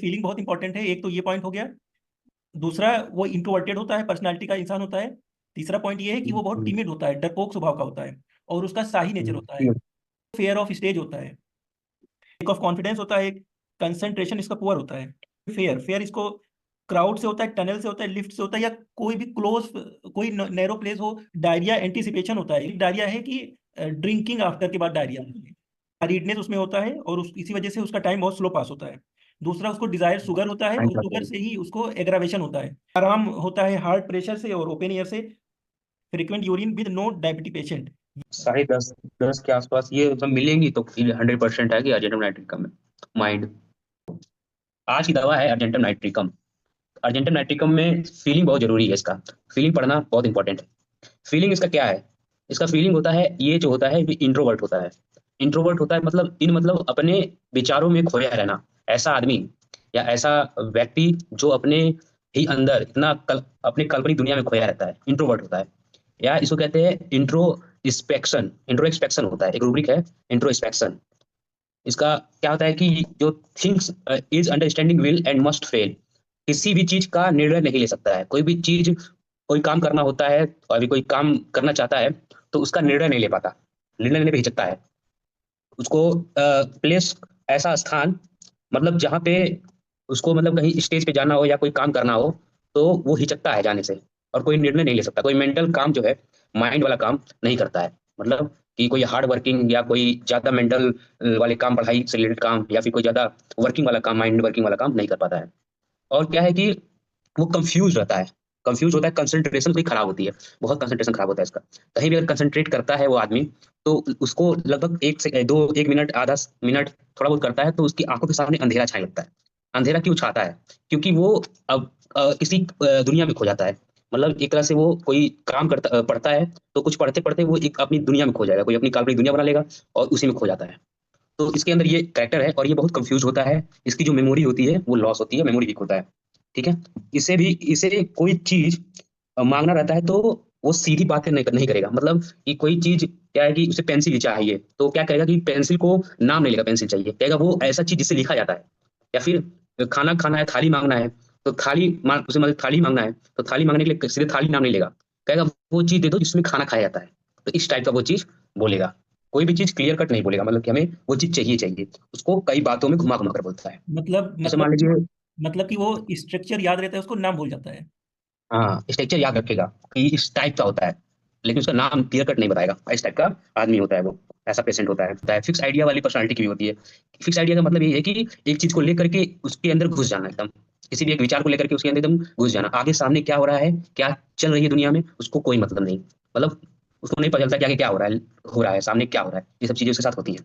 Feeling बहुत important है। एक तो ये पॉइंट हो गया। दूसरा, वो इंट्रोवर्टेड होता है, पर्सनालिटी का इंसान होता है। तीसरा पॉइंट ये है कि वो बहुत हम्म, टिमिड होता है, डरपोक स्वभाव का होता है, और उसका शाही नेचर होता है। ठीक फेयर ऑफ स्टेज होता है, लैक ऑफ कॉन्फिडेंस होता है, कंसंट्रेशन इसका पुअर होता है। फेयर फेयर इसको क्राउड से होता है, टनल से होता है, लिफ्ट से होता है, या कोई भी क्लोज, कोई नैरो प्लेस हो। डायरिया एंटीसिपेशन होता है। डायरिया है कि ड्रिंकिंग आफ्टर के बाद डायरिया। रीडनेस उसमें होता है, और इसी वजह से उसका टाइम बहुत स्लो पास होता है। दूसरा, उसको डिजायर शुगर होता है, और शुगर है। से ही उसको एग्रावेशन होता है। आराम होता है हार्ट प्रेशर से और ओपन एयर से। Frequent urine with no diabetes patient. 10:30 के आसपास ये मतलब मिलेंगी तो 100% है कि अर्जेंटम नाइट्रिकम है। माइंड आज की दवा है अर्जेंटम नाइट्रिकम। अर्जेंटम नाइट्रिकम में फीलिंग बहुत जरूरी है इसका। फीलिंग पढ़ना बहुत इंपॉर्टेंट है। फीलिंग इसका क्या है? इसका फीलिंग होता है, ये जो होता है ये इंट्रोवर्ट होता है। इंट्रोवर्ट होता है मतलब अपने विचारों में खोया रहना। ऐसा आदमी या ऐसा व्यक्ति जो अपने ही अंदर अपने काल्पनिक दुनिया में खोया रहता है, इंट्रोवर्ट होता है। या इसको कहते हैं इंट्रोस्पेक्शन होता है, एक रूब्रिक है इंट्रोस्पेक्शन। इसका क्या होता है कि जो things is understanding will and must fail. किसी भी चीज का निर्णय नहीं ले सकता है। कोई भी चीज, कोई काम करना होता है और अभी कोई काम करना चाहता है तो उसका निर्णय नहीं ले पाता, निर्णय लेने पे हिचकता है। उसको प्लेस, ऐसा स्थान, मतलब जहाँ पे उसको मतलब कहीं स्टेज पे जाना हो या कोई काम करना हो तो वो हिचकता है जाने से। और कोई निर्णय नहीं ले सकता, कोई मेंटल काम जो है, माइंड वाला काम नहीं करता है। मतलब कि कोई हार्ड वर्किंग या कोई ज्यादा मेंटल वाले काम, पढ़ाई से रिलेटेड काम, या फिर कोई ज्यादा वर्किंग वाला काम, माइंड वर्किंग वाला काम नहीं कर पाता है। और क्या है कि वो कंफ्यूज रहता है, कंफ्यूज होता है, कंसंट्रेशन उसकी खराब होती है। बहुत कंसंट्रेशन खराब होता है इसका। कहीं भी अगर कंसंट्रेट करता है वो आदमी तो उसको लगभग 1 मिनट, आधा मिनट थोड़ा बहुत करता है तो उसकी आंखों के सामने अंधेरा छाने लगता है। अंधेरा क्यों छाता है? क्योंकि वो अब किसी दुनिया में खो जाता है। मतलब एक तरह से वो कोई काम पढ़ता है तो कुछ पढ़ते पढ़ते वो एक अपनी दुनिया में खो जाएगा, कोई अपनी काल्पनिक दुनिया बना लेगा और उसी में खो जाता है। तो इसके अंदर ये कैरेक्टर है और ये बहुत कंफ्यूज होता है। इसकी जो मेमोरी होती है वो लॉस होती है, मेमोरी वीक होता है। ठीक है। इसे कोई चीज मांगना रहता है तो वो सीधी बातें नहीं करेगा। मतलब कि कोई चीज क्या है कि उसे पेंसिल चाहिए तो क्या कहेगा कि पेंसिल को नाम नहीं लेगा, पेंसिल चाहिए कहेगा। वो ऐसा चीज जिससे लिखा जाता है। या फिर खाना खाना है, थाली मांगना है तो उसे मतलब थाली मांगना है तो थाली मांगने के लिए सीधे थाली नाम नहीं लेगा, कहेगा वो चीज दे दो जिसमें खाना खाया जाता है। तो इस टाइप का वो चीज बोलेगा। कोई भी चीज क्लियर कट नहीं बोलेगा, मतलब कि हमें वो चीज चाहिए चाहिए। उसको कई बातों में घुमा घुमा कर बोलता है। मतलब जैसे मान मतलब लीजिए, मतलब कि वो स्ट्रक्चर याद रहता है, उसको नाम भूल जाता है। हाँ, स्ट्रक्चर याद रखेगा कि इस टाइप का होता है, लेकिन उसका नाम क्लियर कट नहीं बताएगा। इस टाइप का आदमी होता है वो, ऐसा पेशेंट होता है। फिक्स आइडिया वाली पर्सनालिटी की भी होती है। फिक्स आइडिया का मतलब ये है कि एक चीज को लेकर के उसके अंदर घुस जाना एकदम। किसी भी एक विचार को लेकर के उसके अंदर एकदम घुस जाना। आगे सामने क्या हो रहा है, क्या चल रही है दुनिया में, उसको कोई मतलब नहीं। मतलब उसको नहीं पता चलता कि आगे क्या हो रहा है सामने क्या हो रहा है। ये सब चीजें उसके साथ होती है।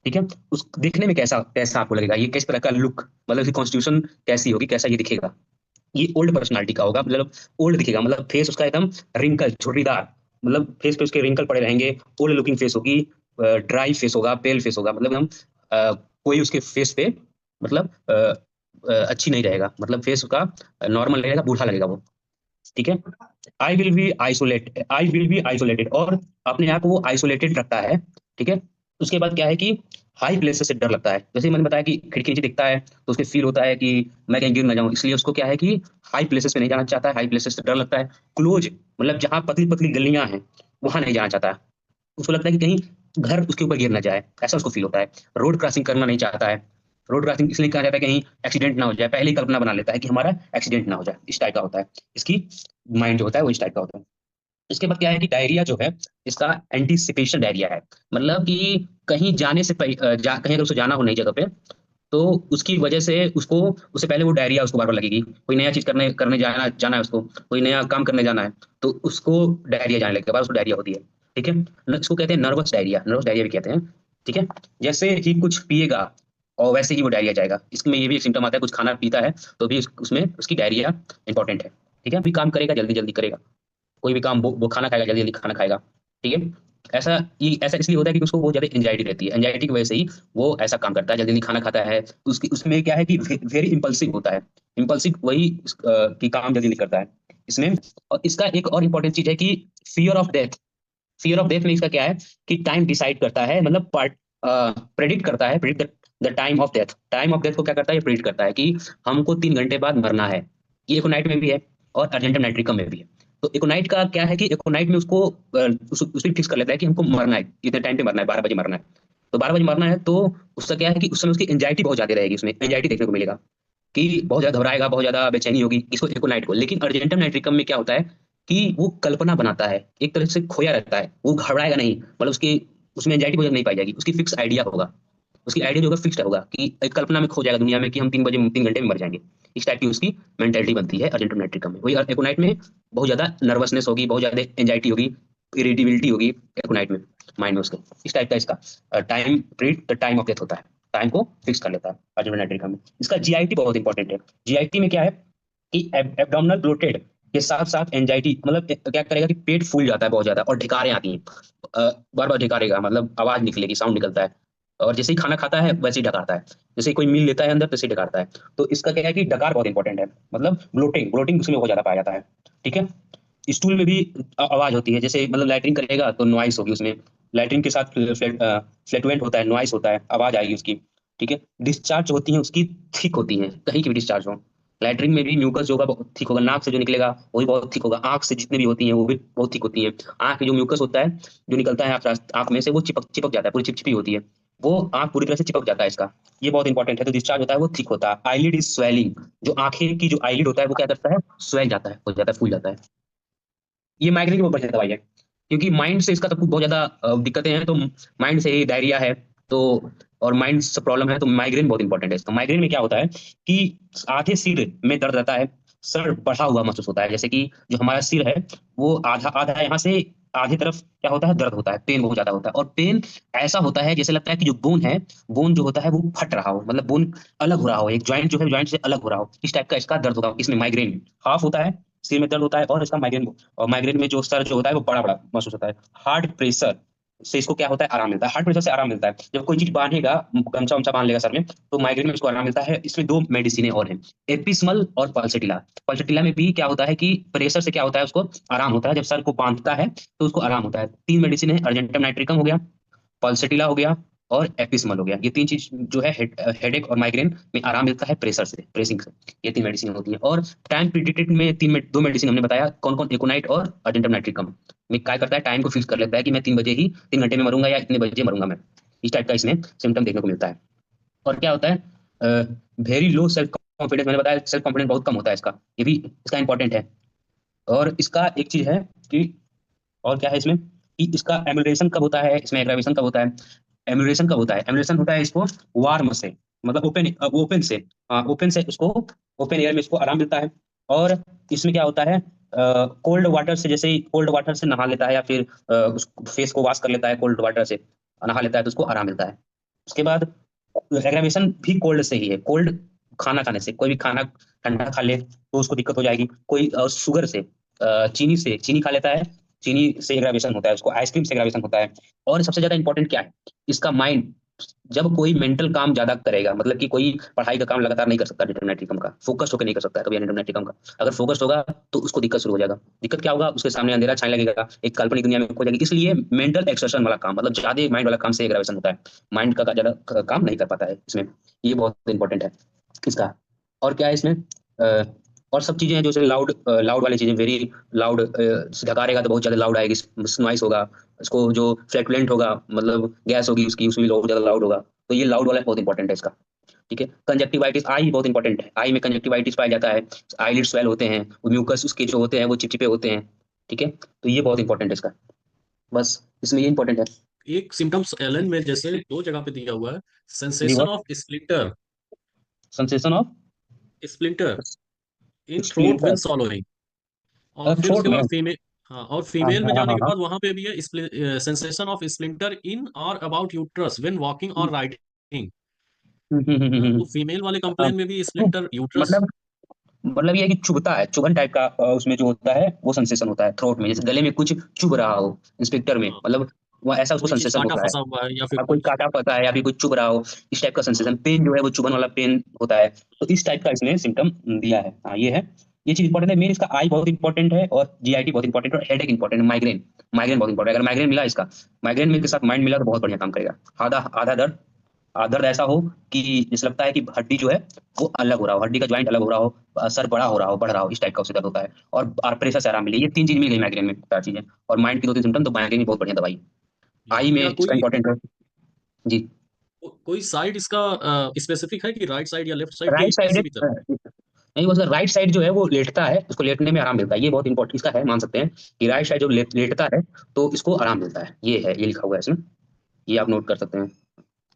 ठीक है। उस देखने में कैसा कैसा आपको लगेगा, ये किस तरह का लुक, मतलब इसकी कॉन्स्टिट्यूशन कैसी होगी, कैसा ये दिखेगा। ये ओल्ड पर्सनालिटी का होगा, मतलब ओल्ड दिखेगा, मतलब फेस उसका एकदम रिंकल, झुर्रीदार। मतलब फेस पे उसके रिंकल पड़े रहेंगे। ओल्ड लुकिंग फेस होगी, ड्राई फेस होगा, पेल फेस होगा। मतलब हम कोई उसके फेस पे मतलब अच्छी नहीं रहेगा, मतलब फेस उसका नॉर्मल रहेगा, बूढ़ा लगेगा वो। ठीक है। आई विल बी आइसोलेटेड, और अपने आप को वो आइसोलेटेड रखता है। ठीक है। उसके बाद क्या है कि हाई प्लेसेस से डर लगता है। जैसे मैंने बताया कि खिड़की नीचे दिखता है तो उसके फील होता है कि मैं कहीं गिर ना जाऊं, इसलिए उसको क्या है कि हाई प्लेसेस पे नहीं जाना चाहता है, हाई प्लेसेस से डर लगता है। क्लोज, मतलब जहां पतली पतली गलियां हैं वहां नहीं जाना चाहता है। उसको लगता है कि कहीं घर उसके ऊपर गिर ना जाए, ऐसा उसको फील होता है। रोड क्रॉसिंग करना नहीं चाहता है। रोड क्रॉसिंग इसलिए कहा जाता है कहीं एक्सीडेंट ना हो जाए, पहले ही कल्पना बना लेता है कि हमारा एक्सीडेंट ना हो जाए। इस टाइप का होता है इसकी माइंड जो होता है, वो इस टाइप का होता है। इसके बाद क्या है कि डायरिया जो है, इसका एंटीसिपेशन डायरिया है। मतलब कि कहीं जाने से कहीं अगर उसे जाना हो नई जगह पे तो उसकी वजह से उससे पहले वो डायरिया उसको बार बार लगेगी। कोई नया चीज करने करने जाना जाना है उसको, कोई नया काम करने जाना है तो उसको डायरिया जाने लगेगा, बार उसको डायरिया होती है। ठीक है। इसको कहते हैं नर्वस डायरिया, नर्वस डायरिया भी कहते हैं। ठीक है। जैसे ही कुछ पिएगा और वैसे ही वो डायरिया जाएगा। इसमें ये भी एक सिम्टम आता है, कुछ खाना पीता है तो भी उसमें उसकी डायरिया इंपॉर्टेंट है। ठीक है। भी काम करेगा जल्दी जल्दी करेगा, कोई भी काम, वो खाना खाएगा जल्दी जल्दी खाना खाएगा। ठीक है। ऐसा इसलिए होता है कि उसको बहुत ज्यादा एंजाइटी रहती है, एंजाइटी की वजह से ही वो ऐसा काम करता है, जल्दी जल्दी खाना खाता है। तो उसमें क्या है कि वेरी इंपल्सिव होता है। इंपल्सिव वही कि काम जल्दी नहीं करता है इसमें। और इसका एक और इंपॉर्टेंट चीज है कि fear of death. Fear of death में इसका क्या है कि टाइम डिसाइड करता है, मतलब पार्ट प्रेडिक्ट करता है, predict the time of death को क्या करता है, ये प्रिडिक्ट करता है कि हमको 3 घंटे बाद मरना है। ये एकोनाइट में भी है और अर्जेंटम नाइट्रिकम में भी है। तो एकोनाइट का क्या है कि एकोनाइट में उसको उसमें फिक्स कर लेता है कि हमको मरना है, इतने टाइम पे मरना है, 12 बजे मरना है। तो 12 बजे मरना है, तो उसका क्या है कि उस समय उसकी एंजाइटी बहुत ज्यादा रहेगी, उसमें एंजाइटी देखने को मिलेगा कि बहुत ज्यादा घबराएगा, बहुत ज्यादा बेचैनी होगी, इसको एकोनाइट को। लेकिन अर्जेंटम नाइट्रिकम में क्या होता है कि वो कल्पना बनाता है, एक तरह से खोया रहता है, वो घबराएगा नहीं, मतलब उसकी उसमें एंजाइटी बहुत नहीं पाई जाएगी, उसकी फिक्स आइडिया होगा, उसकी आइडिया जो होगा फिक्स्ड होगा कि एक कल्पना में खो जाएगा दुनिया में कि हम 3 बजे 3 घंटे में मर जाएंगे। इस टाइप की उसकी मेंटेलिटी बनती है अर्जेंटम नाइट्रिकम में। वही एकोनाइट में बहुत ज्यादा नर्वसनेस होगी, बहुत ज्यादा एंजाइटी होगी, इरिटेबिलिटी होगी एकोनाइट में, माइंड में उसके। इस टाइप का इसका time period the time of death होता है, टाइम को फिक्स कर लेता है अर्जेंटम नाइट्रिकम में। इसका जीआईटी बहुत इंपॉर्टेंट है। जीआईटी में क्या है कि एब्डोमिनल ब्लोटेड के साथ साथ एंजाइटी, मतलब क्या करेगा कि पेट फूल जाता है बहुत ज्यादा और ढिकारें आती हैं, बार बार ढिकारेगा, मतलब आवाज निकलेगी, साउंड निकलता है, और जैसे ही खाना खाता है वैसे ही डकारता है, जैसे ही कोई मील लेता है अंदर तैसे ही डकारता है। तो इसका क्या है कि डकार बहुत इंपॉर्टेंट है, मतलब ब्लोटिंग ब्लोटिंग उसमें बहुत ज्यादा पाया जाता है। ठीक है। स्टूल में भी आवाज होती है, जैसे मतलब लैट्रिन करेगा तो नॉइस होगी उसमें, लैट्रिन के साथ फ्लैटुएंट होता है, नॉइस होता है, आवाज आएगी उसकी। ठीक है। डिस्चार्ज होती है उसकी थिक होती है, कहीं की भी डिस्चार्ज हो। लैट्रिन में भी म्यूकस जो होगा बहुत थिक होगा, नाक से जो निकलेगा वो भी बहुत थिक होगा, आंख से जितने भी होती हैं वो भी बहुत थिक होती है। आंख में जो म्यूकस होता है जो निकलता है आंख में से, वो चिपक चिपक जाता है, पूरी चिपचिपी होती है, वो आंख पूरी तरह से चिपक जाता है इसका। ये बहुत इंपॉर्टेंट है। तो डिस्चार्ज होता है वो थिक होता है। आईलिड इज स्वेलिंग, जो आंखें की जो आईलिड होता है वो क्या करता है, स्वेल जाता है, हो जाता है, फूल जाता है। ये माइग्रेन की बहुत बढ़िया दवाई है, क्योंकि माइंड से इसका सब कुछ बहुत ज्यादा दिक्कतें हैं, तो माइंड से ही डायरिया है तो, और माइंड से प्रॉब्लम है, तो माइग्रेन बहुत इंपॉर्टेंट है इसका। माइग्रेन में क्या होता है कि आधे सिर में दर्द रहता है, सर बढ़ा हुआ महसूस होता है, जैसे कि जो हमारा सिर है वो आधा आधा यहाँ से आधी तरफ क्या होता है, दर्द होता है, पेन बहुत ज्यादा होता है, और पेन ऐसा होता है जैसे लगता है कि जो बोन है, बोन जो होता है वो फट रहा हो, मतलब बोन अलग हो रहा हो, एक ज्वाइंट जो है ज्वाइंट से अलग हो रहा हो, इस टाइप का इसका दर्द होगा इसमें। माइग्रेन हाफ होता है, सिर में दर्द होता है, और इसका माइग्रेन, और माइग्रेन में जो सर जो होता है वो बड़ा बड़ा महसूस होता है। हार्ट प्रेशर से इसको क्या होता है, आराम मिलता है, हार्ट प्रेशर से आराम मिलता है। जब कोई चीज बांधेगा, गमछा उमछा बांध लेगा सर में, तो माइग्रेन में इसको आराम मिलता है। इसमें दो मेडिसिन और हैं, एपिसमल और पल्सेटिला। पल्सेटिला में भी क्या होता है कि प्रेशर से क्या होता है, उसको आराम होता है, जब सर को बांधता है तो उसको आराम होता है। 3 मेडिसिन है, अर्जेंटम नाइट्रिकम हो गया, पल्सेटिला हो गया, और एपिसमल हो गया। ये 3 चीज जो है हेडेक और माइग्रेन में आराम मिलता है प्रेशर से, प्रेसिंग से। ये 3 मेडिसिन होती है। और टाइम पीरियड में दो मेडिसिन हमने बताया, कौन कौन, एकोनाइट और अर्जेंटम नाइट्रिकम। में क्या करता है, टाइम को फिक्स कर लेता है कि मैं 3 बजे ही 3 घंटे में मरूंगा या इतने बजे मरूंगा मैं। इस टाइप का इसमें सिम्टम देखने को मिलता है। और क्या होता है, वेरी लो सेल्फ कॉन्फिडेंस, मैंने बताया सेल्फ कॉन्फिडेंस बहुत कम होता है इसका, ये भी इसका इंपॉर्टेंट है। और इसका एक चीज है कि, और क्या है इसमें कि इसका एम्यूलेशन कब होता है, इसमें एग्रावेशन कब होता है। एम्यूलेशन कब होता है, एम्यूलेशन होता है इसको वार्म से, मतलब ओपन ओपन से, ओपन से उसको, ओपन एयर में इसको आराम मिलता है। और इसमें क्या होता है, कोल्ड वाटर से, जैसे ही कोल्ड वाटर से नहा लेता है या फिर उस फेस को वॉश कर लेता है कोल्ड वाटर से, नहा लेता है तो उसको आराम मिलता है। उसके बाद एग्रावेशन भी कोल्ड से ही है, कोल्ड खाना खाने से, कोई भी खाना ठंडा खा ले तो उसको दिक्कत हो जाएगी। कोई शुगर से, चीनी से, चीनी खा लेता है, चीनी से एग्रावेशन होता है उसको, आइसक्रीम से एग्रावेशन होता है। और सबसे ज्यादा इंपॉर्टेंट क्या है, इसका माइंड, जब कोई मेंटल काम ज्यादा करेगा, मतलब कि कोई पढ़ाई का काम लगातार नहीं कर सकता डिटरमिनेटिज्म का, फोकस होकर नहीं कर सकता कभी डिटरमिनेटिज्म का। अगर फोकस होगा तो उसको दिक्कत शुरू हो जाएगा। दिक्कत क्या होगा, उसके सामने अंधेरा छाने लगेगा, एक काल्पनिक दुनिया में खो जाएगी। इसलिए मेंटल एक्सर्शन वाला काम, मतलब ज्यादा माइंड वाला काम से एग्रावेशन होता है, माइंड का ज्यादा काम नहीं कर पाता है इसमें। ये बहुत इंपॉर्टेंट है इसका। और क्या है इसमें, और सब चीजें हैं जो लाउड लाउड वाली चीजें, वेरी लाउड, धकारेगा तो बहुत ज्यादा लाउड आएगी, नॉइस होगा। इसको जो फ्लैटुलेंट होगा, मतलब गैस होगी उसकी, उसमें भी बहुत ज्यादा लाउड होगा। तो ये लाउड वाला बहुत इंपॉर्टेंट है इसका। ठीक है। कंजक्टिवाइटिस, आई बहुत इंपॉर्टेंट है, आई में कंजक्टिवाइटिस पाया जाता है, आईलिड स्वेल होते हैं, म्यूकस उसके जो होते हैं वो चिपचिपे होते हैं। ठीक है। तो ये बहुत इंपॉर्टेंट है इसका, बस इसमें ये इंपॉर्टेंट है। एक सिम्टम्स एलन में जैसे 2 जगह पे दिया हुआ है, जी sensation what, of splinter, sensation of splinter in throat when splinter, swallowing. और फिर थ्रोट उसके में। बाद फीमेल, हाँ, और हाँ फीमेल में हाँ जाने हाँ के हाँ। बाद वहां पे भी है सेंसेशन ऑफ स्प्लिंटर इन और अबाउट यूट्रस व्हेन वॉकिंग और राइडिंग। तो फीमेल वाले हाँ, कंप्लेन में भी स्प्लिंटर यूट्रस। मतलब ये है कि चुभता है, चुभन टाइप का, उसमें जो होता है वो सेंसेशन होता है थ्रोट में, जैसे गले में कुछ चुभ रहा हो इंस्पेक्टर में, हाँ, मतलब वो ऐसा उसको कोई चीज सेंसेशन हो कांटा रहा है। फंसा हुआ है या फिर हाँ, कोई कुछ। काटा पता है या फिर कोई चुभ रहा हो, इस टाइप का हाँ, सेंसेशन, पेन जो है वो चुभन वाला पेन होता है। तो इस टाइप का इसमें सिम्टम दिया है। हाँ ये है, ये चीज इंपॉर्टेंट है। मेन इसका आई बहुत इंपॉर्टेंट है, और जीआईटी बहुत इंपॉर्टेंट है, और हेडेक इंपॉर्टेंट है, माइग्रेन, माइग्रेन बहुत इंपॉर्टेंट है। अगर माइग्रेन मिला इसका, माइग्रेन में के साथ माइंड मिला तो बहुत बढ़िया काम करेगा। आधा आधा दर्द, दर्द ऐसा हो कि जैसे लगता है कि हड्डी जो है वो अलग हो रहा हो, हड्डी का ज्वाइंट अलग हो रहा हो, सर बड़ा हो रहा हो, बढ़ रहा हो, इस टाइप का उससे दर्द होता है। और प्रेशर से आराम मिले, ये 3 चीज मिल गई माइग्रेन में, 4 चीजें। और माइंड की 2-3 सिम्टम, तो माइग्रेन की बहुत बढ़िया दवाई। आई में क्या इसका इंपॉर्टेंट है जी। कोई साइड इसका स्पेसिफिक है कि राइट साइड या लेफ्ट साइड राइट कि साइड किसी भी तरफ? नहीं, वो राइट साइड जो है वो लेटता है, उसको लेटने में आराम मिलता है, ये बहुत इंपॉर्टेंट इसका है, मान सकते हैं कि राइट साइड जो लेटता है तो इसको आराम मिलता है, ये है, ये लिखा हुआ है इसमें, ये आप नोट कर सकते हैं,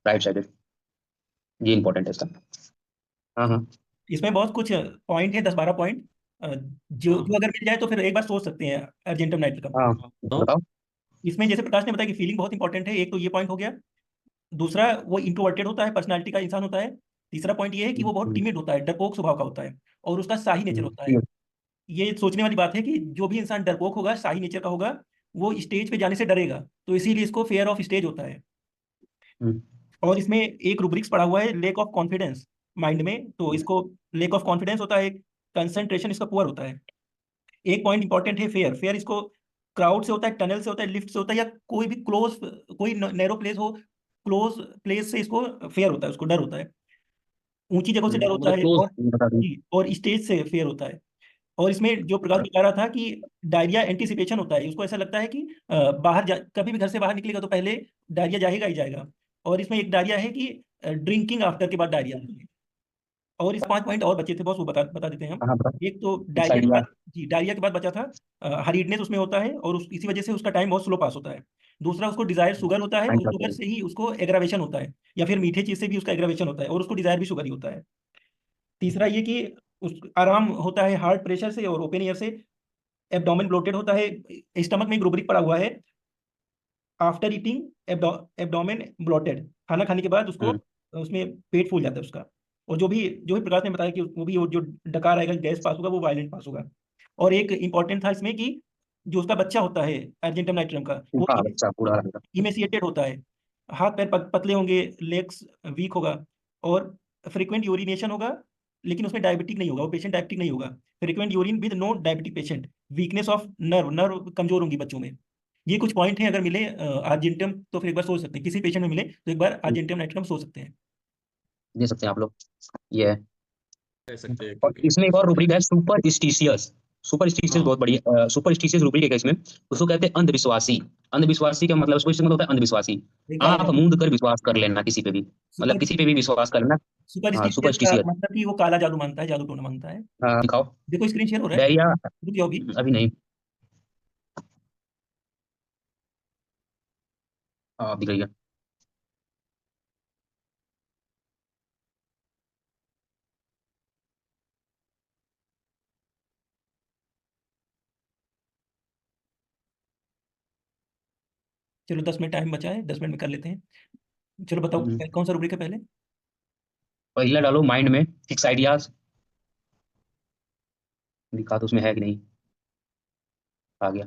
राइट साइड, ये इंपॉर्टेंट है इसका। हाँ हाँ इसमें बहुत कुछ पॉइंट है, 10-12 पॉइंट, जो हाँ जो अगर मिल जाए तो फिर एक बार सोच सकते हैं अर्जेंटम नाइट्रिकम। हाँ, तो बताओ। इसमें जैसे प्रकाश ने बताया कि फीलिंग बहुत इंपॉर्टेंट है, एक तो ये पॉइंट हो गया। दूसरा, वो इंट्रोवर्टेड होता है, पर्सनालिटी का इंसान होता है। तीसरा पॉइंट ये है कि वो बहुत टिमिड होता है, डरपोक स्वभाव का होता है, और उसका शाही नेचर होता है। ठीक ये सोचने वाली बात है कि जो भी इंसान डरपोक होगा, शाही नेचर का होगा, वो स्टेज पे जाने से डरेगा, तो इसीलिए इसको फेयर ऑफ स्टेज होता है। है। और इसमें एक रूब्रिक्स पड़ा हुआ है, लेक ऑफ कॉन्फिडेंस माइंड में, तो इसको लेक ऑफ कॉन्फिडेंस होता है, कंसंट्रेशन इसका पुअर होता है। एक पॉइंट इंपॉर्टेंट है, फेयर। फेयर इसको क्राउड से होता है, टनल से होता है, लिफ्ट से होता है, या कोई भी क्लोज, कोई नैरो प्लेस हो, क्लोज प्लेस से इसको फेयर होता है, उसको डर होता है। ऊंची जगहों से डर होता मतलब है, क्लोज। और बता दूं। जी, और स्टेज से फेयर होता है। और इसमें जो प्रकाश बता रहा था कि डायरिया एंटीसिपेशन होता है, उसको ऐसा लगता है कि कभी भी घर से बाहर निकलेगा तो पहले डायरिया जाएगा ही जाएगा। और इसमें एक डायरिया है कि ड्रिंकिंग आफ्टर के बाद डायरिया। और इस 5 पॉइंट और बचे थे, बहुत वो बता बता देते हैं हम। हाँ बता। एक तो फिक्स डायरिया के आइडिया। बाद, जी, डायरिया के बाद बचा था हरीडनेस उसमें होता है, और इसी वजह से उसका टाइम बहुत स्लो पास होता है। दूसरा, उसको डिजायर शुगर होता है, और शुगर से ही उसको एग्रावेशन होता है, या फिर मीठे चीज से भी उसका एग्रावेशन होता है, और उसको डिजायर भी शुगर ही होता है। तीसरा ये कि उस आराम होता है हार्ट प्रेशर से और ओपन एयर से। एब्डोमेन ब्लोटेड होता है, स्टमक में एक रूब्रिक पड़ा हुआ है, आफ्टर ईटिंग एब्डोमेन ब्लोटेड, खाना खाने के बाद उसको, हम्म। उसमें पेट फूल जाता है उसका। और जो भी प्रकाश ने बताया कि वो भी, वो जो डकार आएगा, गैस पास होगा, वो वायलेंट पास होगा। और एक इंपॉर्टेंट था इसमें कि जो उसका बच्चा होता है अर्जेंटम नाइट्रम का, वो पूरा अच्छा पूरा रहेगा। इमेसिएटेड होता है, हाथ पैर पतले होंगे, लेग्स वीक होगा, और फ्रीक्वेंट यूरिनेशन होगा, लेकिन उसमें डायबिटिक नहीं होगा, वो पेशेंट डायबिटिक नहीं होगा। Frequent urine with no diabetic patient. Weakness of nerve, nerve कमजोर होंगी बच्चों में। ये कुछ पॉइंट हैं, अगर मिले आर्जेंटम तो फिर एक बार सोच सकते हैं, किसी पेशेंट में मिले तो एक बार आर्जेंटम नाइट्रम सोच सकते हैं। दे सकते हैं आप लोग, ये है। कह सकते हैं और क्योंकि इसमें एक और रूब्रिक है, सुपरस्टिशियस। सुपरस्टिशियस हाँ बहुत बढ़िया, सुपरस्टिशियस रूब्रिक है इसमें। उसको कहते हैं अंधविश्वासी। अंधविश्वासी का मतलब, सुपरस्टिशियस मतलब होता है अंधविश्वासी। एक काला आंख जादू। मूंद कर विश्वास कर लेना किसी पे भी, मतलब सुपर किसी पे भी विश्वास कर लेना। हाँ, सुपरस्टिशियस का सुपरस्टिशियस। मतलब कि वो काला जादू मानता है, जादू टोना मानता है। हाँ दिखाओ। देखो स्क्रीन शेयर हो रहा है, डायरिया। रुक जाओ अभी। अभी नहीं। हाँ दिख रही है। चलो 10 मिनट टाइम बचा है, 10 मिनट में कर लेते हैं। चलो बताओ, कौन सा रूब्रिक है पहले? पहला डालो माइंड में फिक्स आइडियाज, दिखा तो उसमें है कि नहीं, आ गया।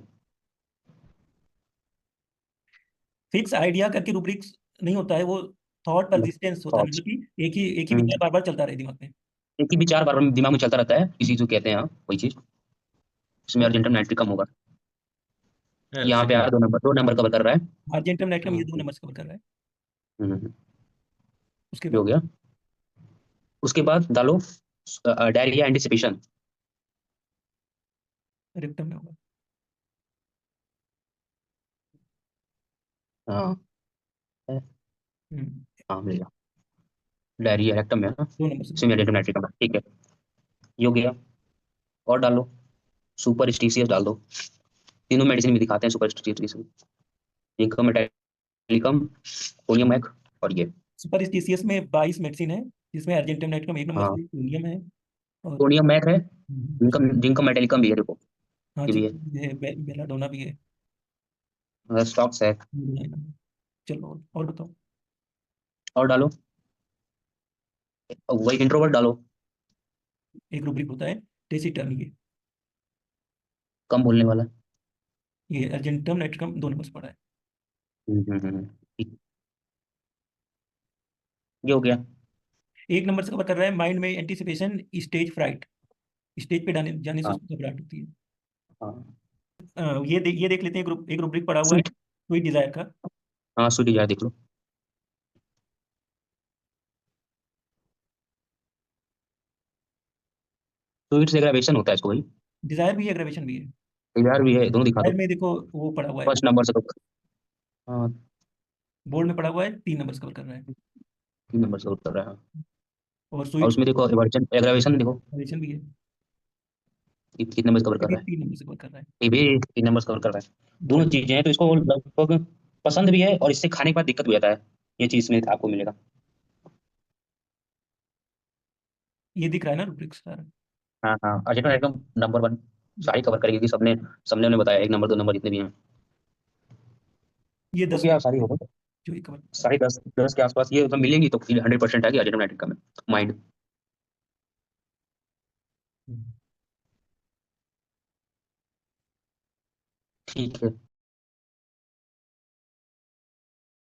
फिक्स आइडिया करके रूब्रिक्स नहीं होता है वो, थॉट परसिस्टेंस होता है, थॉट्स। मतलब कि एक ही विचार बार बार चलता रहे दिमाग में। एक ही विचार बार बार दिमाग में चलता रहता है, इसी चीज को कहते हैं, हाँ वही चीज। इसमें अर्जेंटम नाइट्रिक कम होगा। यहाँ पे आ सेकंड। 2 नंबर, 2 नंबर कवर कर रहा है। आर्जेंटम नाइट्रम ये हाँ 2 नंबर से कवर कर रहा है। हम्म, उसके ये हो बाद गया। उसके बाद डालो डायरिया एंटिसिपेशन। रिक्टम में होगा। हाँ है। हम्म, हाँ मिलेगा। डायरिया रेक्टम में है ना, 2 नंबर से। इसमें अर्जेंटम नाइट्रिक कम है, ठीक है, ये हो गया। और डालो सुपरस्टिशियस डाल दो। तीनों मेडिसिन में दिखाते हैं सुपरस्टिशियस। जिंकम मेटालिकम, कोनियम और ये। सुपरस्टिशियस में 22 मेडिसिन है, जिसमें अर्जेंटम नाइट्रम 1 नंबर हाँ, से, प्रीमियम है। और कोनियम है, हम्म, जिंकम जिंकम मेटालिकम भी है, देखो हाँ ये जी, भी है। ये बेलाडोना भी है। स्टॉक्स है। चलो और बताओ। और डालो वही इंट्रोवर्ट डालो। एक रूब्रिक होता है टेसिटर्न, कम बोलने वाला। ये अर्जेंटम नाइट्रम 2 नंबर से पड़ा है। ठीक, ये हो गया। 1 नंबर से कवर कर रहा है माइंड में एंटीसिपेशन, स्टेज फ्राइट, स्टेज पे जाने जाने से हाँ उसको घबराहट होती है। हाँ। ये देख लेते हैं, एक रूब्रिक पड़ा हुआ है स्वीट। स्वीट डिजायर का। हाँ स्वीट डिजायर देख लो। तो इट्स एग्रावेशन होता है इसको भाई, डिजायर भी है, एग्रेवेशन भी है। डिजायर भी है, दोनों दिखा डिजायर दो में देखो वो पड़ा हुआ है, फर्स्ट नंबर से तो। हाँ, बोर्ड में पड़ा हुआ है 3 नंबर कवर कर रहा है, 3 नंबर से उत्तर रहा है। और और स्वीट उसमें देखो एवर्जन एग्रावेशन देखो, एग्रेवेशन भी है, कितने नंबर कवर ये कर भी रहा है, 3 नंबर कवर कर रहा है। ये भी 3 नंबर कवर कर रहा है। दोनों बट चीजें हैं, तो इसको लगभग पसंद भी है, और इससे खाने के बाद दिक्कत भी आता है, ये चीज में आपको मिलेगा। ये दिख रहा है ना रूब्रिक्स सारा। हाँ हाँ, अजय एकदम नंबर 1 सारी कवर करेगी, कि सबने सबने उन्हें बताया 1 नंबर 2 नंबर जितने भी हैं। ये तो 10 क्या में सारी होगा, जो ये कवर। 10:30 के आसपास ये मतलब मिलेंगी, तो 100% है कि अजय मैट्रिक का माइंड। ठीक है।